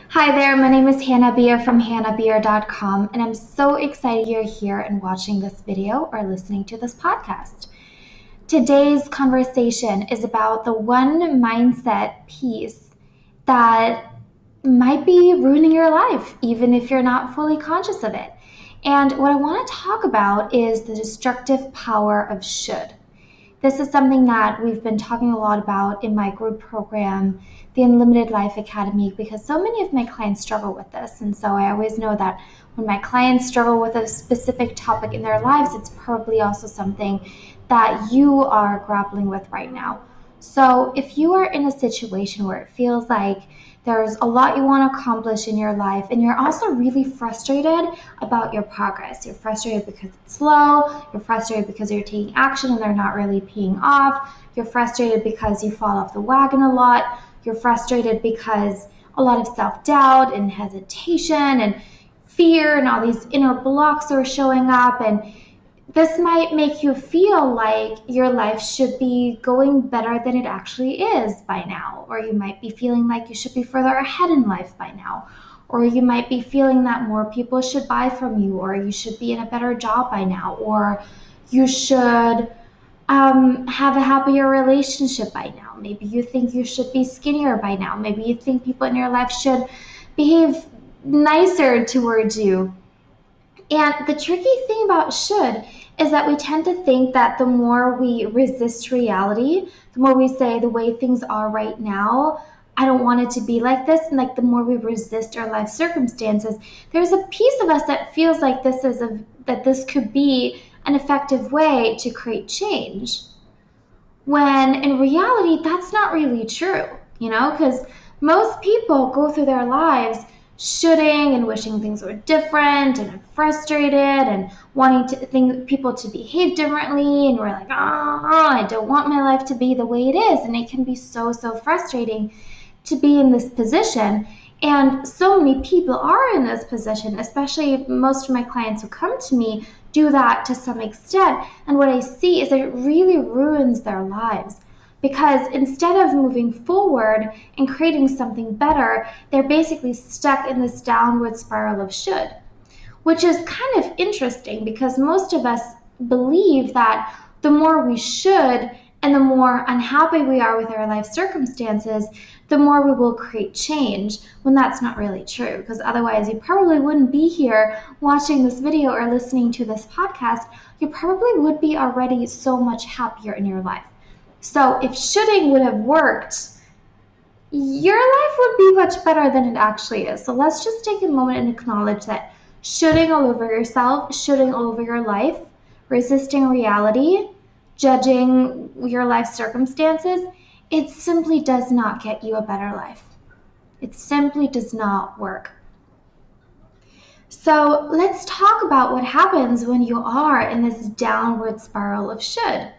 Hi there, my name is Hannah Beer from hannahbeer.com, and I'm so excited you're here and watching this video or listening to this podcast. Today's conversation is about the one mindset piece that might be ruining your life, even if you're not fully conscious of it. And what I want to talk about is the destructive power of should. This is something that we've been talking a lot about in my group program, the Unlimited Life Academy, because so many of my clients struggle with this. And so I always know that when my clients struggle with a specific topic in their lives, it's probably also something that you are grappling with right now. So if you are in a situation where it feels like there's a lot you want to accomplish in your life, and you're also really frustrated about your progress. You're frustrated because it's slow. You're frustrated because you're taking action and they're not really paying off. You're frustrated because you fall off the wagon a lot. You're frustrated because a lot of self-doubt and hesitation and fear and all these inner blocks are showing up, and this might make you feel like your life should be going better than it actually is by now, or you might be feeling like you should be further ahead in life by now, or you might be feeling that more people should buy from you, or you should be in a better job by now, or you should have a happier relationship by now. Maybe you think you should be skinnier by now. Maybe you think people in your life should behave nicer towards you. And the tricky thing about should is that we tend to think that the more we resist reality, the more we say the way things are right now, I don't want it to be like this, and like the more we resist our life circumstances, there's a piece of us that feels like that this could be an effective way to create change. When in reality, that's not really true, because most people go through their lives shooting and wishing things were different and frustrated and wanting to think people to behave differently, and we're like, oh, I don't want my life to be the way it is, and it can be so frustrating to be in this position. And so many people are in this position, especially most of my clients who come to me do that to some extent. And what I see is that it really ruins their lives, because instead of moving forward and creating something better, they're basically stuck in this downward spiral of should, which is kind of interesting because most of us believe that the more we should and the more unhappy we are with our life circumstances, the more we will create change, when that's not really true, because otherwise you probably wouldn't be here watching this video or listening to this podcast. You probably would be already so much happier in your life. So if shoulding would have worked, your life would be much better than it actually is. So let's just take a moment and acknowledge that shoulding all over yourself, shoulding all over your life, resisting reality, judging your life circumstances, it simply does not get you a better life. It simply does not work. So let's talk about what happens when you are in this downward spiral of should.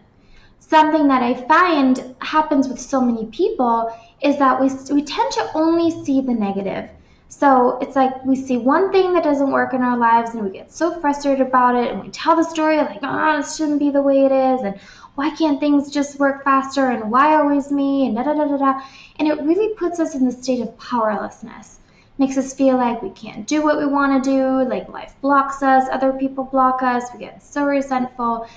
Something that I find happens with so many people is that we tend to only see the negative. So it's like we see one thing that doesn't work in our lives and we get so frustrated about it, and we tell the story like, oh, this shouldn't be the way it is, and why can't things just work faster, and why always me, and da da da da da. And it really puts us in the state of powerlessness. Makes us feel like we can't do what we want to do, like life blocks us, other people block us, we get so resentful.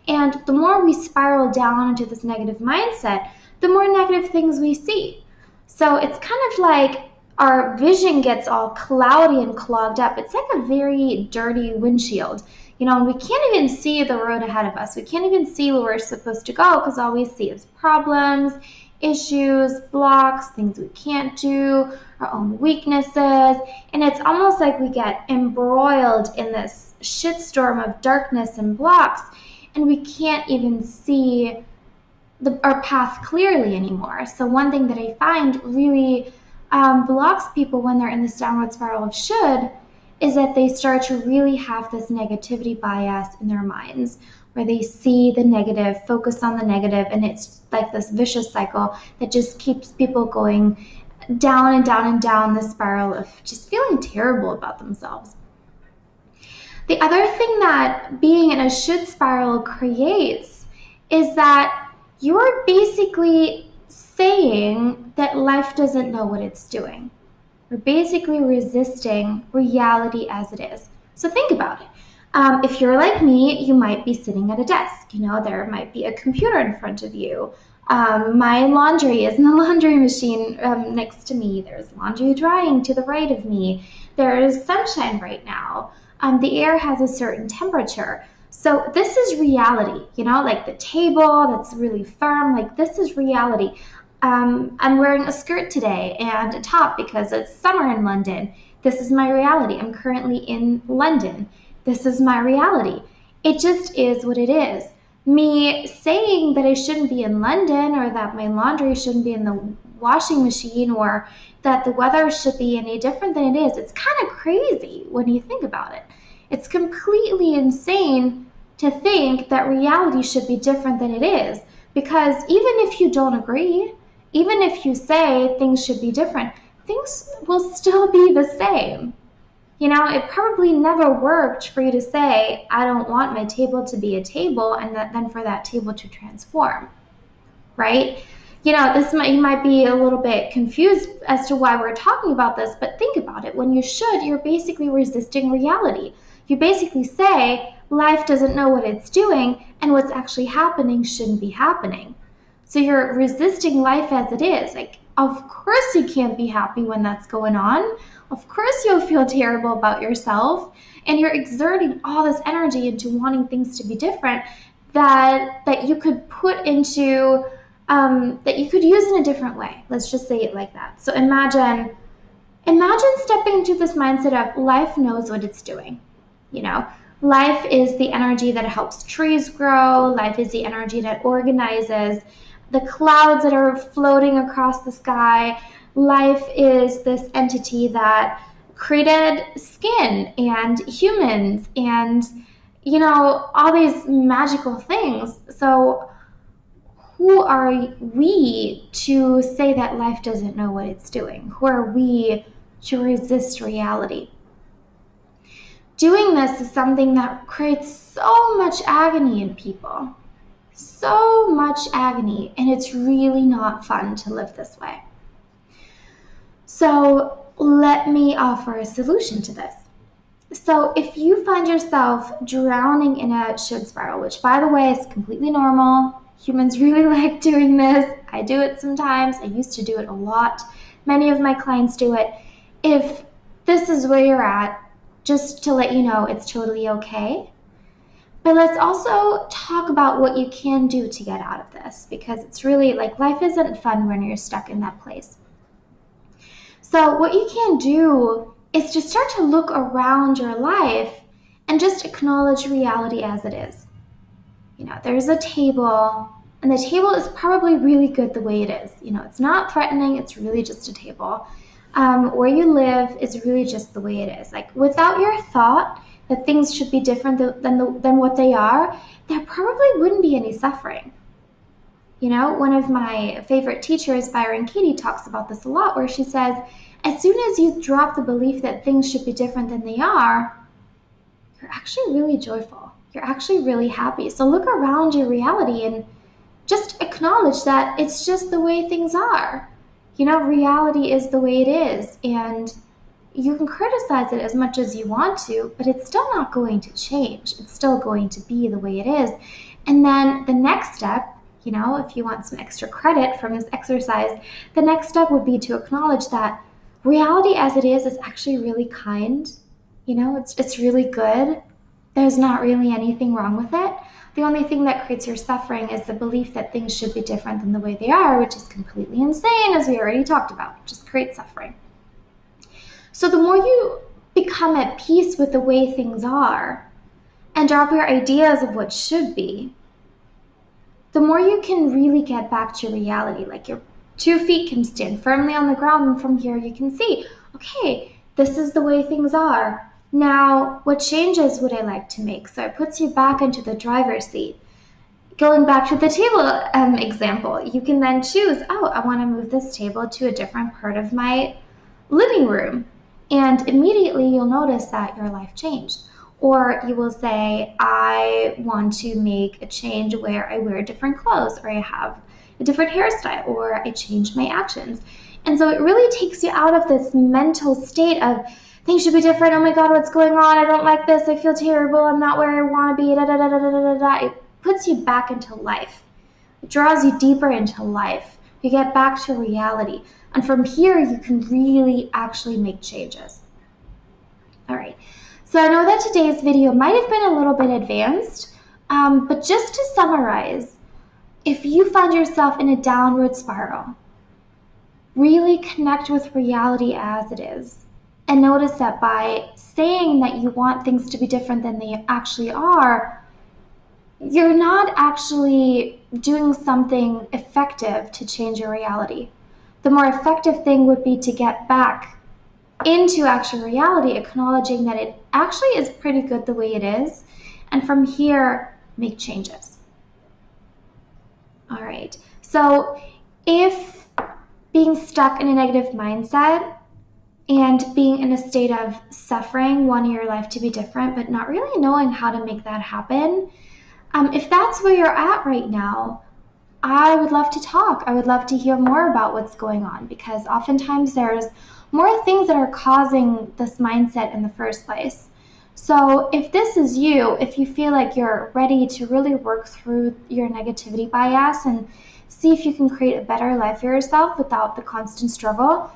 And the more we spiral down into this negative mindset, the more negative things we see. So it's kind of like our vision gets all cloudy and clogged up. It's like a very dirty windshield. And we can't even see the road ahead of us. We can't even see where we're supposed to go, because all we see is problems, issues, blocks, things we can't do, our own weaknesses. And it's almost like we get embroiled in this shitstorm of darkness and blocks, and we can't even see our path clearly anymore. So one thing that I find really blocks people when they're in this downward spiral of should is that they start to really have this negativity bias in their minds, where they see the negative, focus on the negative, and it's like this vicious cycle that just keeps people going down and down and down the spiral of just feeling terrible about themselves. The other thing that being in a should spiral creates is that you're basically saying that life doesn't know what it's doing. We're basically resisting reality as it is. So think about it. If you're like me, you might be sitting at a desk. There might be a computer in front of you. My laundry is in the laundry machine next to me. There's laundry drying to the right of me. There's sunshine right now. The air has a certain temperature. So this is reality, like the table that's really firm, like this is reality. I'm wearing a skirt today and a top because it's summer in London. This is my reality. I'm currently in London. This is my reality. It just is what it is. Me saying that I shouldn't be in London or that my laundry shouldn't be in the washing machine or that the weather should be any different than it is, it's kind of crazy when you think about it. It's completely insane to think that reality should be different than it is, because even if you don't agree, even if you say things should be different, things will still be the same. It probably never worked for you to say, I don't want my table to be a table, and then for that table to transform, right? You might be a little bit confused as to why we're talking about this, but think about it. When you should, you're basically resisting reality. You basically say, life doesn't know what it's doing, and what's actually happening shouldn't be happening. So you're resisting life as it is. Like, of course you can't be happy when that's going on. Of course you'll feel terrible about yourself, and you're exerting all this energy into wanting things to be different that you could put into that you could use in a different way. Let's just say it like that. So imagine stepping into this mindset of life knows what it's doing. Life is the energy that helps trees grow. Life is the energy that organizes the clouds that are floating across the sky. Life is this entity that created skin and humans and, all these magical things. So who are we to say that life doesn't know what it's doing? Who are we to resist reality? Doing this is something that creates so much agony in people. So much agony, and it's really not fun to live this way. So let me offer a solution to this. So if you find yourself drowning in a should spiral, which by the way is completely normal, humans really like doing this. I do it sometimes. I used to do it a lot. Many of my clients do it. If this is where you're at, just to let you know, it's totally okay. But let's also talk about what you can do to get out of this, because it's really like life isn't fun when you're stuck in that place. So what you can do is just start to look around your life and just acknowledge reality as it is. There's a table, and the table is probably really good the way it is. It's not threatening, it's really just a table. Where you live is really just the way it is. Like, without your thought that things should be different than what they are, there probably wouldn't be any suffering. One of my favorite teachers, Byron Katie, talks about this a lot, where she says, as soon as you drop the belief that things should be different than they are, you're actually really joyful. You're actually really happy. So look around your reality and just acknowledge that it's just the way things are. Reality is the way it is, and you can criticize it as much as you want to, but it's still not going to change. It's still going to be the way it is. And then the next step, if you want some extra credit from this exercise, the next step would be to acknowledge that reality as it is actually really kind. It's really good. There's not really anything wrong with it. The only thing that creates your suffering is the belief that things should be different than the way they are, which is completely insane, as we already talked about. It just creates suffering. So the more you become at peace with the way things are and drop your ideas of what should be, the more you can really get back to reality. Like, your 2 feet can stand firmly on the ground, and from here you can see, okay, this is the way things are. Now, what changes would I like to make? So it puts you back into the driver's seat. Going back to the table example, you can then choose, I want to move this table to a different part of my living room. And immediately you'll notice that your life changed. Or you will say, I want to make a change where I wear different clothes, or I have a different hairstyle, or I change my actions. And so it really takes you out of this mental state of things should be different. Oh my God, what's going on? I don't like this. I feel terrible. I'm not where I want to be. Da, da, da, da, da, da, da. It puts you back into life. It draws you deeper into life. You get back to reality. And from here, you can really actually make changes. All right. So I know that today's video might have been a little bit advanced, but just to summarize, if you find yourself in a downward spiral, really connect with reality as it is. And notice that by saying that you want things to be different than they actually are, you're not actually doing something effective to change your reality. The more effective thing would be to get back into actual reality, acknowledging that it actually is pretty good the way it is, and from here, make changes. All right, so if being stuck in a negative mindset and being in a state of suffering, wanting your life to be different, but not really knowing how to make that happen, if that's where you're at right now, I would love to talk. I would love to hear more about what's going on, because oftentimes there's more things that are causing this mindset in the first place. So if this is you, if you feel like you're ready to really work through your negativity bias and see if you can create a better life for yourself without the constant struggle,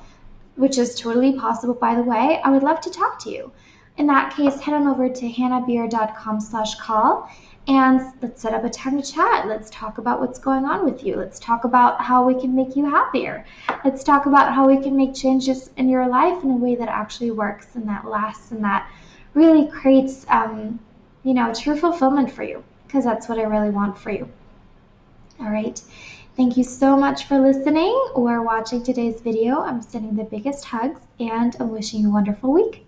which is totally possible, by the way, I would love to talk to you. In that case, head on over to hannahbeer.com/call and let's set up a time to chat. Let's talk about what's going on with you. Let's talk about how we can make you happier. Let's talk about how we can make changes in your life in a way that actually works and that lasts and that really creates, true fulfillment for you, because that's what I really want for you. All right. Thank you so much for listening or watching today's video. I'm sending the biggest hugs and I'm wishing you a wonderful week.